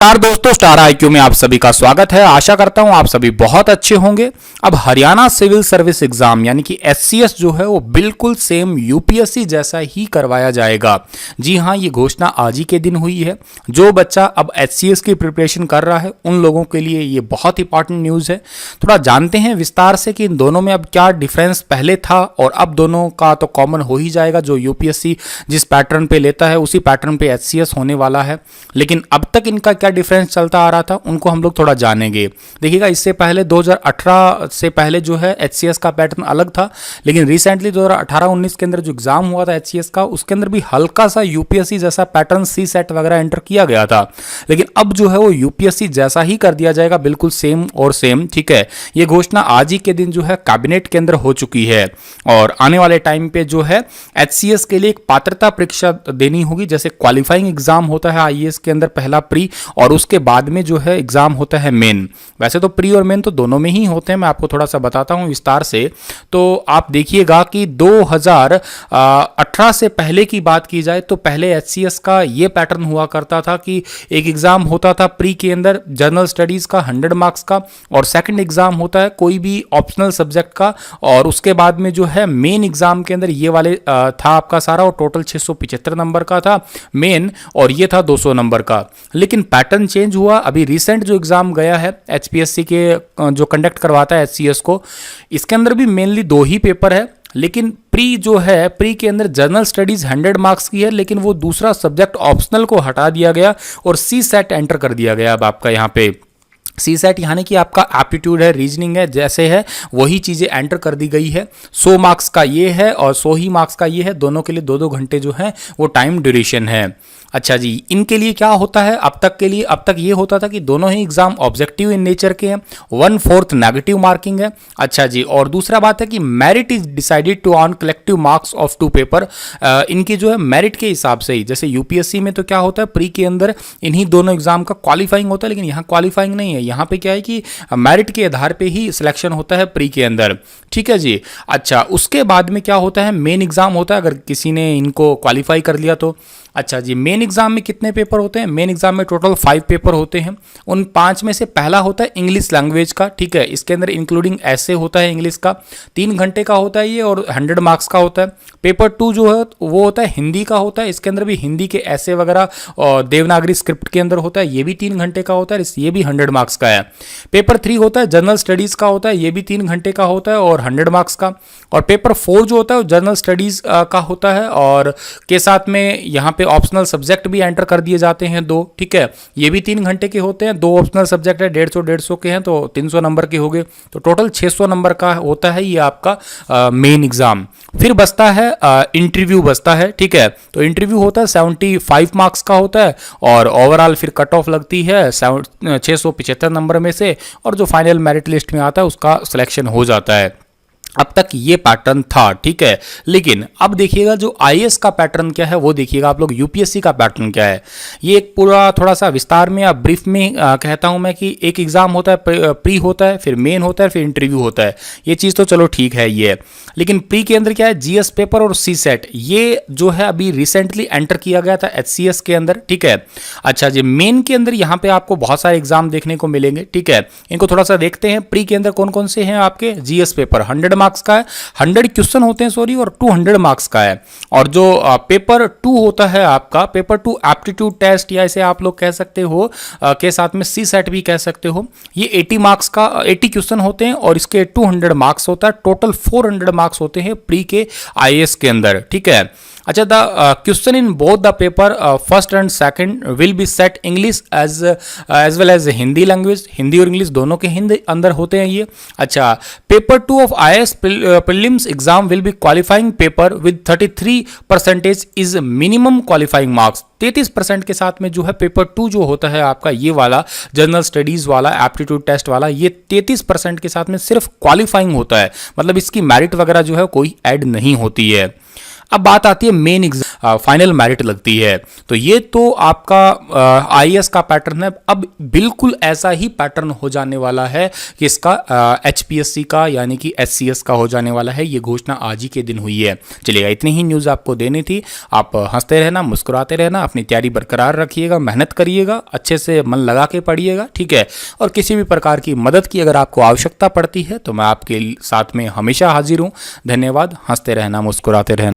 नमस्कार दोस्तों, star IQ में आप सभी का स्वागत है। आशा करता हूं आप सभी बहुत अच्छे होंगे। अब हरियाणा सिविल सर्विस एग्जाम यानी कि एचसीएस जो है वो बिल्कुल सेम यूपीएससी जैसा ही करवाया जाएगा। जी हां, ये घोषणा आज ही के दिन हुई है। जो बच्चा अब एचसीएस की प्रिपरेशन कर रहा है उन लोगों के लिए ये बहुत इंपॉर्टेंट न्यूज़ है। थोड़ा जानते हैं विस्तार से कि इन दोनों में अब क्या डिफरेंस पहले था और अब दोनों का तो कॉमन हो ही जाएगा। जो यूपीएससी जिस पैटर्न पे लेता है उसी पैटर्न पे एचसीएस होने वाला है, लेकिन अब तक इनका क्या डिफरेंस चलता आ रहा था उनको हम लोग थोड़ा जानेंगे। देखिएगा, इससे पहले 2018 से पहले जो है एचसीएस का पैटर्न अलग था, लेकिन रिसेंटली 2018-19 के अंदर जो एग्जाम हुआ था एचसीएस का उसके अंदर भी हल्का सा यूपीएससी जैसा पैटर्न सी सेट वगैरह एंटर किया गया था, लेकिन अब जो है वो यूपीएससी जैसा ही कर दिया जाएगा, बिल्कुल सेम और सेम। ठीक है, ये घोषणा आज ही के दिन जो है कैबिनेट के अंदर हो चुकी है और आने वाले टाइम पे जो है एचसीएस के लिए एक पात्रता परीक्षा देनी होगी। जैसे क्वालिफाइंग एग्जाम होता है आईएएस के अंदर पहला प्री और उसके बाद में जो है एग्जाम होता है मेन। वैसे तो प्री और मेन तो दोनों में ही होते हैं, मैं आपको थोड़ा सा बताता हूं विस्तार से। तो आप देखिएगा कि 2018 से पहले की बात की जाए तो पहले एचसीएस का ये पैटर्न हुआ करता था कि एक एग्जाम होता था प्री के अंदर जनरल स्टडीज का 100 मार्क्स का, और सेकंड एग्जाम होता है कोई भी ऑप्शनल सब्जेक्ट का, और उसके बाद में जो है मेन एग्जाम के अंदर ये वाले था आपका सारा, और टोटल 675 नंबर का था मेन, और ये था 200 नंबर का। लेकिन पैटर्न चेंज हुआ। अभी रिसेंट जो एग्जाम गया है एचपीएससी के जो कंडक्ट करवाता है एचसीएस को, इसके अंदर भी मेनली 2 ही पेपर है, लेकिन प्री जो है प्री के अंदर जनरल स्टडीज 100 मार्क्स की है, लेकिन वो दूसरा सब्जेक्ट ऑप्शनल को हटा दिया गया और सी सेट एंटर कर दिया गया। अब आपका यहाँ पे सी सेट यानी कि आपका एप्टीट्यूड है, रीजनिंग है, जैसे है वही चीज़ें एंटर कर दी गई है। 100 मार्क्स का ये है और 100 ही मार्क्स का ये है, दोनों के लिए 2-2 घंटे जो है वो टाइम ड्यूरेशन है। अच्छा जी, इनके लिए क्या होता है अब तक के लिए? अब तक ये होता था कि दोनों ही एग्जाम ऑब्जेक्टिव इन नेचर के हैं, 1/4 नेगेटिव मार्किंग है। अच्छा जी, और दूसरा बात है कि merit is decided to on collective marks of 2 paper. इनकी जो है मेरिट के हिसाब से ही, जैसे यूपीएससी में तो क्या होता है प्री के अंदर इन्हीं दोनों एग्जाम का क्वालिफाइंग होता है, लेकिन यहाँ क्वालिफाइंग नहीं है। यहाँ पे क्या है कि मेरिट के आधार पे ही सिलेक्शन होता है प्री के अंदर। ठीक है जी। अच्छा, उसके बाद में क्या होता है, मेन एग्जाम होता है अगर किसी ने इनको क्वालिफाई कर लिया तो। अच्छा जी, मेन एग्जाम में कितने पेपर होते हैं? मेन एग्जाम में टोटल 5 पेपर होते हैं। उन 5 में से पहला होता है इंग्लिश लैंग्वेज का। ठीक है, इसके अंदर इंक्लूडिंग ऐसे होता है इंग्लिश का, 3 घंटे का होता है ये और 100 मार्क्स का होता है। पेपर 2 जो है वो होता है हिंदी का होता है, इसके अंदर भी हिंदी के ऐसे वगैरह और देवनागरी स्क्रिप्ट के अंदर होता है, ये भी 3 घंटे का होता है, ये भी 100 मार्क्स का है। पेपर 3 होता है जनरल स्टडीज का होता है, ये भी 3 घंटे का होता है और 100 मार्क्स का। और पेपर 4 जो होता है जनरल स्टडीज का होता है और के साथ में यहाँ पे ऑप्शनल सब्जेक्ट भी एंटर कर दिए जाते हैं 2। ठीक है, ये भी 3 घंटे के होते हैं, 2 ऑप्शनल सब्जेक्ट है, 150-150 के हैं तो 300 नंबर के हो गए, तो टोटल 600 नंबर का होता है ये आपका मेन एग्जाम। फिर बचता है इंटरव्यू बचता है। ठीक है, तो इंटरव्यू होता है 75 मार्क्स का होता है और ओवरऑल फिर कट ऑफ लगती है 675 नंबर में से, और जो फाइनल मेरिट लिस्ट में आता है उसका सिलेक्शन हो जाता है। अब तक ये पैटर्न था। ठीक है, लेकिन अब देखिएगा जो आईएएस का पैटर्न क्या है वो देखिएगा आप लोग, यूपीएससी का पैटर्न क्या है। ये एक पूरा थोड़ा सा विस्तार में या ब्रीफ में कहता हूं मैं कि एक एग्जाम होता है, प्री होता है, फिर मेन होता है, फिर इंटरव्यू होता है। ये चीज़ तो चलो ठीक है ये, लेकिन प्री के अंदर क्या है, जीएस पेपर और सी सेट, ये जो है अभी रिसेंटली एंटर किया गया था एचसीएस के अंदर। ठीक है, अच्छा जी, मेन के अंदर यहाँ पे आपको बहुत सारे एग्जाम देखने को मिलेंगे। ठीक है, इनको थोड़ा सा देखते हैं। प्री के अंदर कौन कौन से हैं आपके? जीएस पेपर 100 मार्क्स का है, 100 क्वेश्चन होते हैं सॉरी, और 200 मार्क्स का है। और जो पेपर 2 होता है आपका, पेपर 2 एप्टीट्यूड टेस्ट या इसे आप लोग कह सकते हो के साथ में सी सेट भी कह सकते हो, ये 80 मार्क्स का 80 क्वेश्चन होते हैं और इसके 200 मार्क्स होता है। टोटल 400 मार्क्स होते हैं प्री के आईएएस के अंदर। ठीक है, अच्छा, the question in both the paper first and second will be set English as well as Hindi language, Hindi और इंग्लिश दोनों के हिंदी अंदर होते हैं ये। अच्छा, paper 2 of IAS prelims exam will be qualifying paper with 33% is minimum qualifying marks. 33% के साथ में जो है पेपर 2 जो होता है आपका ये वाला जनरल स्टडीज वाला एप्टीट्यूड टेस्ट वाला, ये 33% के साथ में सिर्फ क्वालिफाइंग होता है, मतलब इसकी मेरिट वगैरह जो है कोई ऐड नहीं होती है। अब बात आती है मेन एग्जाम, फाइनल मेरिट लगती है। तो ये तो आपका आईएएस का पैटर्न है। अब बिल्कुल ऐसा ही पैटर्न हो जाने वाला है कि इसका एचपीएससी का यानी कि एचसीएस का हो जाने वाला है। ये घोषणा आज ही के दिन हुई है। चलिएगा, इतनी ही न्यूज़ आपको देनी थी। आप हंसते रहना, मुस्कुराते रहना, अपनी तैयारी बरकरार रखिएगा, मेहनत करिएगा, अच्छे से मन लगा के पढ़िएगा, ठीक है। और किसी भी प्रकार की मदद की अगर आपको आवश्यकता पड़ती है तो मैं आपके साथ में हमेशा हाजिर हूँ। धन्यवाद। हंसते रहना, मुस्कुराते रहना।